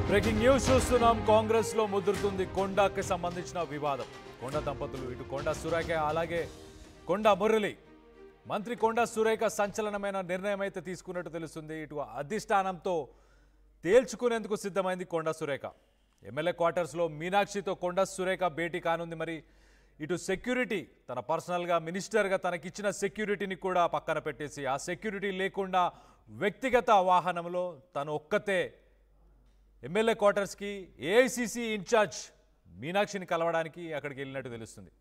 Breaking news చూస్తున్నాం. కాంగ్రెస్ లో ముదురుతుంది కొండకి సంబంధించిన వివాదం. కొండ దంపతులు ఇటు కొండ సురేఖ అలాగే కొండ మురళి మంత్రి కొండ సురేఖ సంచలనమైన నిర్ణయం అయితే తీసుకున్నట్టు తెలుస్తుంది. ఇటు అధిష్టానంతో తేల్చుకునేందుకు సిద్ధమైంది కొండ సురేఖ. ఎమ్మెల్యే క్వార్టర్స్లో మీనాక్షితో కొండ సురేఖ భేటీ కానుంది. మరి ఇటు సెక్యూరిటీ తన పర్సనల్గా మినిస్టర్గా తనకిచ్చిన సెక్యూరిటీని కూడా పక్కన పెట్టేసి ఆ సెక్యూరిటీ లేకుండా వ్యక్తిగత వాహనంలో తను ఒక్కతే ఎమ్మెల్యే క్వార్టర్స్కి ఏఐసిసి ఇన్ఛార్జ్ మీనాక్షిని కలవడానికి అక్కడికి వెళ్ళినట్టు తెలుస్తుంది.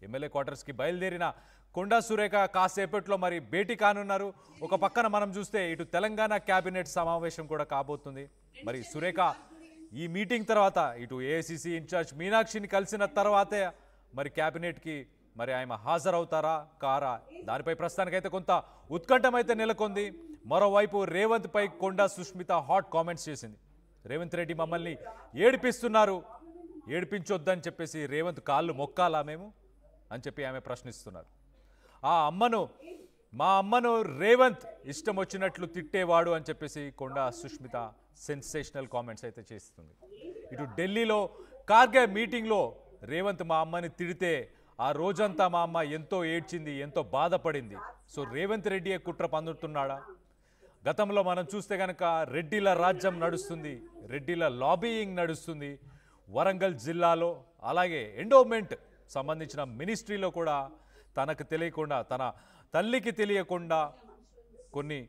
ఎమ్మెల్యే క్వార్టర్స్కి బయలుదేరిన కొండా సురేఖ కాసేపట్లో మరి భేటీ కానున్నారు. ఒక పక్కన మనం చూస్తే ఇటు తెలంగాణ క్యాబినెట్ సమావేశం కూడా కాబోతుంది. మరి సురేఖ ఈ మీటింగ్ తర్వాత ఇటు ఏఐసిసి ఇన్ఛార్జ్ మీనాక్షిని కలిసిన తర్వాతే మరి క్యాబినెట్కి మరి ఆయన హాజరవుతారా కారా దానిపై ప్రస్తుతానికైతే కొంత ఉత్కంఠం అయితే నెలకొంది. మరోవైపు రేవంత్ పై కొండా సుష్మిత హాట్ కామెంట్స్ చేసింది. రేవంత్ రెడ్డి మమ్మల్ని ఏడిపిస్తున్నారు, ఏడిపించొద్దని చెప్పేసి రేవంత్ కాళ్ళు మొక్కాలా మేము అని చెప్పి ఆమె ప్రశ్నిస్తున్నారు. మా అమ్మను రేవంత్ ఇష్టం వచ్చినట్లు తిట్టేవాడు అని చెప్పేసి కొండా సుష్మిత సెన్సేషనల్ కామెంట్స్ అయితే చేస్తుంది. ఇటు ఢిల్లీలో కార్గే మీటింగ్లో రేవంత్ మా అమ్మని తిడితే ఆ రోజంతా మా అమ్మ ఎంతో ఏడ్చింది, ఎంతో బాధపడింది. సో రేవంత్ రెడ్డి కుట్ర పన్నుతున్నాడా? గతంలో మనం చూస్తే కనుక రెడ్డిల రాజ్యం నడుస్తుంది, రెడ్డిల లాబీయింగ్ నడుస్తుంది. వరంగల్ జిల్లాలో అలాగే ఎండోమెంట్ సంబంధించిన మినిస్ట్రీలో కూడా తనకు తెలియకుండా తన తల్లికి తెలియకుండా కొన్ని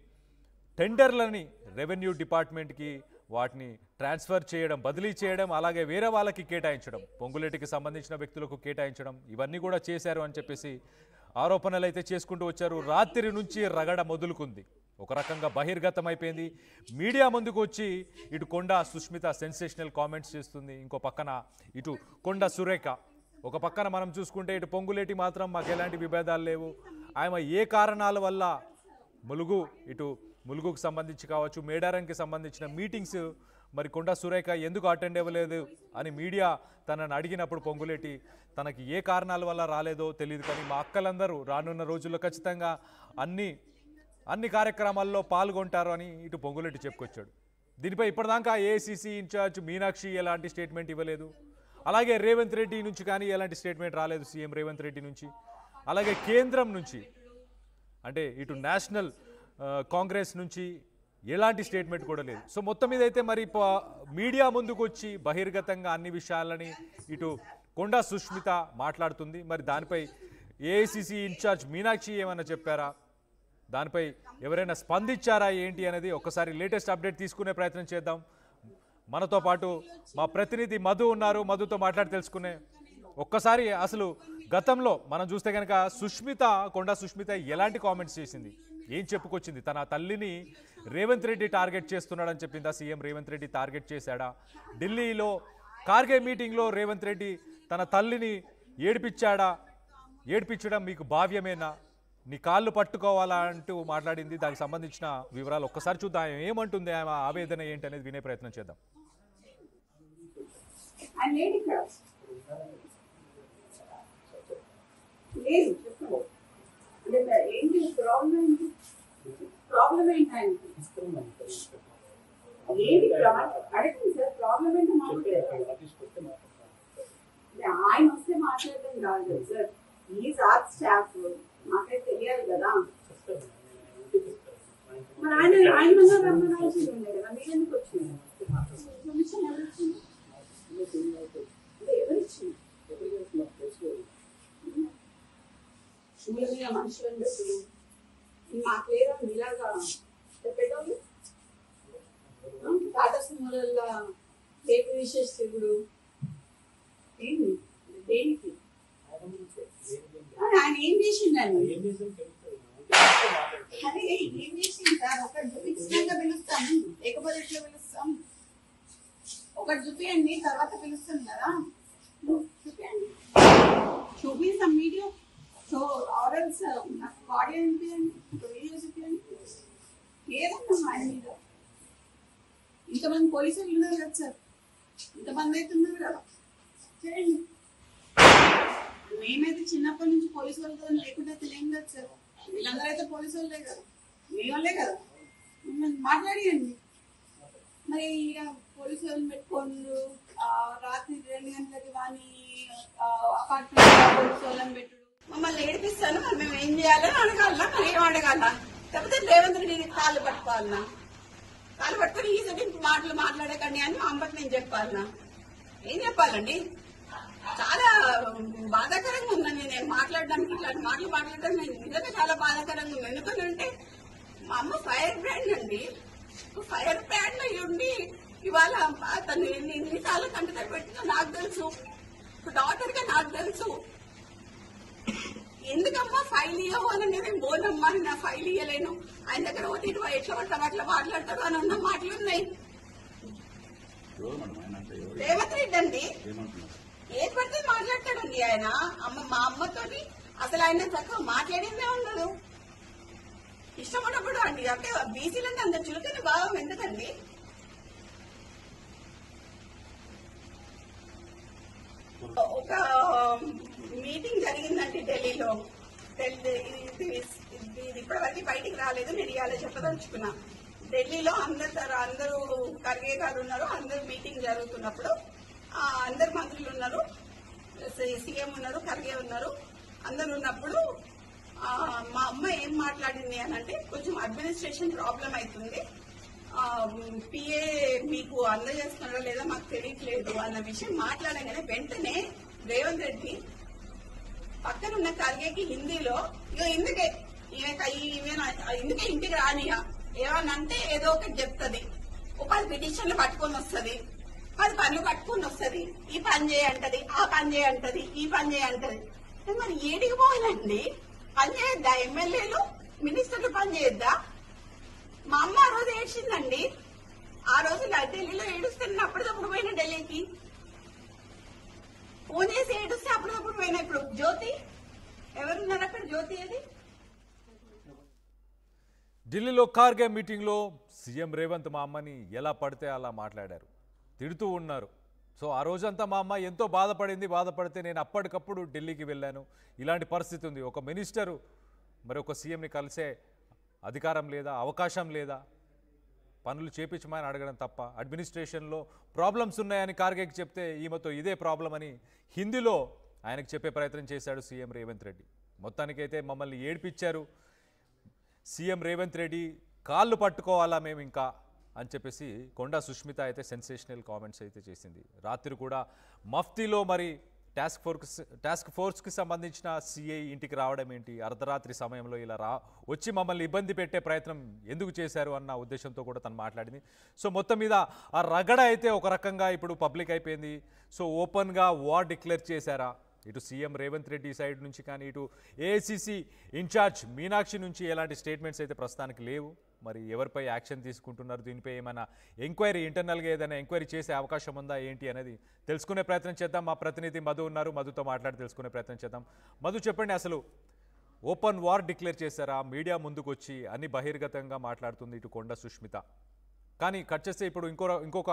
టెండర్లని రెవెన్యూ డిపార్ట్మెంట్కి వాటిని ట్రాన్స్ఫర్ చేయడం, బదిలీ చేయడం, అలాగే వేరే వాళ్ళకి కేటాయించడం, పొంగులేటికి సంబంధించిన వ్యక్తులకు కేటాయించడం ఇవన్నీ కూడా చేశారు అని చెప్పేసి ఆరోపణలు అయితే చేసుకుంటూ వచ్చారు. రాత్రి నుంచి రగడ మొదలుకుంది. ఒక రకంగా బహిర్గతం అయిపోయింది. మీడియా ముందుకు వచ్చి ఇటు కొండా సుష్మిత సెన్సేషనల్ కామెంట్స్ చేస్తుంది. ఇంకో పక్కన ఇటు కొండ సురేఖ. ఒక పక్కన మనం చూసుకుంటే ఇటు పొంగులేటి మాత్రం మాకు ఎలాంటి విభేదాలు లేవు, ఆమె ఏ కారణాల వల్ల ములుగుకు సంబంధించి కావచ్చు, మేడారంకి సంబంధించిన మీటింగ్స్ మరి కొండ సురేఖ ఎందుకు అటెండ్ అవ్వలేదు అని మీడియా తనని అడిగినప్పుడు పొంగులేటి తనకి ఏ కారణాల వల్ల రాలేదో తెలియదు, కానీ మా అక్కలందరూ రానున్న రోజుల్లో ఖచ్చితంగా అన్ని కార్యక్రమాల్లో పాల్గొంటారు అని ఇటు పొంగులేటి చెప్పుకొచ్చాడు. దీనిపై ఇప్పటిదాకా ఏఐసిసి ఇన్ఛార్జ్ మీనాక్షి ఎలాంటి స్టేట్మెంట్ ఇవ్వలేదు. అలాగే రేవంత్ రెడ్డి నుంచి కానీ ఎలాంటి స్టేట్మెంట్ రాలేదు. సీఎం రేవంత్ రెడ్డి నుంచి అలాగే కేంద్రం నుంచి అంటే ఇటు నేషనల్ కాంగ్రెస్ నుంచి ఎలాంటి స్టేట్మెంట్ కూడా లేదు. సో మొత్తం మీద అయితే మరి మీడియా ముందుకు వచ్చి బహిర్గతంగా అన్ని విషయాలని ఇటు కొండా సుష్మిత మాట్లాడుతుంది. మరి దానిపై ఏఐసిసి ఇన్ఛార్జ్ మీనాక్షి ఏమైనా చెప్పారా, దానిపై ఎవరైనా స్పందించారా ఏంటి అనేది ఒక్కసారి లేటెస్ట్ అప్డేట్ తీసుకునే ప్రయత్నం చేద్దాం. మనతో పాటు మా ప్రతినిధి మధు ఉన్నారు. మధుతో మాట్లాడి తెలుసుకునే ఒక్కసారి అసలు గతంలో మనం చూస్తే కనుక కొండా సుష్మిత ఎలాంటి కామెంట్స్ చేసింది, ఏం చెప్పుకొచ్చింది? తన తల్లిని రేవంత్ రెడ్డి టార్గెట్ చేస్తున్నాడని చెప్పిందా? సీఎం రేవంత్ రెడ్డి టార్గెట్ చేశాడా? ఢిల్లీలో కార్గే మీటింగ్లో రేవంత్ రెడ్డి తన తల్లిని ఏడిపించడం మీకు భావ్యమేనా, నీ కాళ్ళు పట్టుకోవాలా అంటూ మాట్లాడింది. దానికి సంబంధించిన వివరాలు ఒక్కసారి చూద్దాం. ఏమంటుంది ఆమె ఆవేదన ఏంటి అనేది వినే ప్రయత్నం చేద్దాం. ఆయన వస్తే మాట్లాడడం కాదు సార్, ఈ సార్ స్టాఫ్ మాకైతే తెలియాలి కదా. మరి ఆయన రమ్మనాల్సింది ఉండే కదా, మీరెందుకు వచ్చింది? పర్మిషన్ ఎవరిచ్చింది? ఎవరిచ్చింది? మీరు మీద మనుషులను పెట్టుడు మాకు లేదా మీలాగా చెప్పేటోళ్ళు టాటా సినిమాలలో రేపు విశేష శివుడు ఏంటి దేనికి ఆయన ఏం చేసిండని అదే ఏం చేసింది సార్? ఒకటి చూపించినాక పిలుస్తాం, లేకపోతే ఎట్లా పిలుస్తాం? ఒకటి చూపియండి, తర్వాత పిలుస్తాం కదా. చూపియండి, చూపిస్తాం వీడియో. సో ఆర్ఎల్స్ నాకు ఆడియో చూపియండి, వీడియో చూపియండి. ఏదన్నా ఆయన మీద ఇంతమంది పోలీసులు ఉన్నారు కదా సార్, ఇంతమంది అయితే ఉన్నారు కదా, చేయండి. మేమైతే చిన్నప్పటి నుంచి పోలీసు వాళ్ళతో లేకుండా తెలియదు కదా సార్. వీళ్ళందరూ అయితే పోలీసు వాళ్ళే కదా, మీ వాళ్ళే కదా. మాట్లాడియండి, మరి ఇక పోలీసు వాళ్ళని పెట్టుకోండు, రాత్రి 2 గంటలకి వాని అపార్ట్మెంట్ పోలీసు వాళ్ళని పెట్టుడు, మమ్మల్ని ఏడిపిస్తాను. మరి మేము ఏం చేయాలని అడగాలనా? మరి ఏం అడగాల? లేకపోతే రేవంత్ రెడ్డిని కాళ్ళు పట్టుకోవాలనా? కాళ్ళు పట్టుకుని ఈ సైడ్ మాటలు మాట్లాడకండి అని మా అమ్మకి నేను చెప్పాలనా? ఏం చెప్పాలండి? చాలా బాధాకరంగా ఉందండి నేను మాట్లాడడానికి, ఇట్లాంటి మాటలు మాట్లాడడానికి నేను నిజంగా చాలా బాధాకరంగా ఉంది. ఎందుకంటే మా అమ్మ ఫైర్ బ్రాండ్ అండి, ఫైర్ బ్రాండ్ అయ్యి ఉండి ఇవాళ తను ఎన్నిసార్లు కంటి పెట్టిందో నాకు తెలుసు, డాక్టర్ గా నాకు తెలుసు. ఎందుకమ్మా ఫైల్ ఇవ్వవు అని నేను బోనమ్మా, నా ఫైల్ ఇవ్వలేను, ఆయన దగ్గర పోతే ఇటు ఎట్లా పడతాం అట్లా మాట్లాడతాడు అని ఉన్న మాటలు ఉన్నాయి. రేవంత్ రెడ్డి అండి ఏది పడితే మాట్లాడతాడండి ఆయన. మా అమ్మతోని అసలు ఆయన చక్కగా మాట్లాడిందే ఉండదు. ఇష్టం ఉన్నప్పుడు అండి, అంటే బీసీలంటే అంత చులకని భావం ఎందుకండి? ఒక మీటింగ్ జరిగిందండి ఢిల్లీలో, ఇది ఇప్పటివరకు బయటికి రాలేదు, నేను ఇవాళ చెప్పదలుచుకున్నా. ఢిల్లీలో అందరూ ఖర్గే గారు ఉన్నారు, అందరూ మీటింగ్ జరుగుతున్నప్పుడు అందరు మంత్రులు ఉన్నారు, సీఎం ఉన్నారు, ఖర్గే ఉన్నారు, అందరు ఉన్నప్పుడు మా అమ్మ ఏం మాట్లాడింది అని అంటే, కొంచెం అడ్మినిస్ట్రేషన్ ప్రాబ్లం అవుతుంది, పిఏ మీకు అందజేస్తున్నారా లేదా మాకు తెలియట్లేదు అన్న విషయం మాట్లాడగానే వెంటనే రేవంత్ రెడ్డి పక్కనున్న ఖర్గేకి హిందీలో ఇందుకే ఇంటికి రానియా, ఏమనంటే ఏదో ఒకటి చెప్తుంది, ఒక 10 పిటిషన్లు పట్టుకొని వస్తుంది, 10 పనులు పట్టుకొని వస్తుంది, ఈ పని చేయంటది, ఆ పని చేయంటది, ఈ పని చేయంటది. మరి ఏడికి పోవాలండి? పని చేయొద్దా? ఎమ్మెల్యేలు మినిస్టర్లు పని చేయొద్దా? మా అమ్మ ఆ రోజు ఏడ్చిందండి, ఆ రోజు ఢిల్లీలో ఏడుస్తే అప్పటికప్పుడు పోయిన ఢిల్లీకి ఫోన్ చేసి ఏడుస్తే అప్పటికప్పుడు పోయినా. ఇప్పుడు జ్యోతి ఎవరున్నారు అక్కడ? జ్యోతి అది ఢిల్లీలో ఖార్గే మీటింగ్లో సీఎం రేవంత్ మా అమ్మని ఎలా పడితే అలా మాట్లాడారు, తిడుతూ ఉన్నారు. సో ఆ రోజంతా మా అమ్మ ఎంతో బాధపడితే నేను అప్పటికప్పుడు ఢిల్లీకి వెళ్ళాను. ఇలాంటి పరిస్థితి ఉంది, ఒక మినిస్టరు మరి ఒక సీఎంని కలిసే అధికారం లేదా, అవకాశం లేదా, పనులు చేపించమని అడగడం తప్ప. అడ్మినిస్ట్రేషన్లో ప్రాబ్లమ్స్ ఉన్నాయని ఖార్గేకి చెప్తే ఈమెతో ఇదే ప్రాబ్లం అని హిందీలో ఆయనకు చెప్పే ప్రయత్నం చేశాడు సీఎం రేవంత్ రెడ్డి. మొత్తానికైతే మమ్మల్ని ఏడ్పించారు. సీఎం రేవంత్ రెడ్డి కాళ్ళు పట్టుకోవాలా మేము ఇంకా అని చెప్పేసి కొండా సుష్మిత అయితే సెన్సేషనల్ కామెంట్స్ అయితే చేసింది. రాత్రి కూడా మఫ్తీలో మరి టాస్క్ ఫోర్స్కి సంబంధించిన సిఐ ఇంటికి రావడం ఏంటి, అర్ధరాత్రి సమయంలో ఇలా వచ్చి మమ్మల్ని ఇబ్బంది పెట్టే ప్రయత్నం ఎందుకు చేశారు అన్న ఉద్దేశంతో కూడా తను మాట్లాడింది. సో మొత్తం మీద ఆ రగడ అయితే ఒక రకంగా ఇప్పుడు పబ్లిక్ అయిపోయింది. సో ఓపెన్గా వార్ డిక్లేర్ చేశారా ఇటు సీఎం రేవంత్ రెడ్డి సైడ్ నుంచి కానీ, ఇటు ఏఐసిసి ఇన్ఛార్జ్ మీనాక్షి నుంచి ఎలాంటి స్టేట్మెంట్స్ అయితే ప్రస్తుతానికి లేవు. మరి ఎవరిపై యాక్షన్ తీసుకుంటున్నారు, దీనిపై ఏమైనా ఎంక్వైరీ, ఇంటర్నల్గా ఏదైనా ఎంక్వైరీ చేసే అవకాశం ఉందా ఏంటి అనేది తెలుసుకునే ప్రయత్నం చేద్దాం. మా ప్రతినిధి మధు ఉన్నారు, మధుతో మాట్లాడి తెలుసుకునే ప్రయత్నం చేద్దాం. మధు చెప్పండి, అసలు ఓపెన్ వార్ డిక్లేర్ చేశారా? మీడియా ముందుకు వచ్చి అన్ని బహిర్గతంగా మాట్లాడుతుంది ఇటు కొండా సుష్మిత. కానీ కట్ చేస్తే ఇప్పుడు ఇంకొక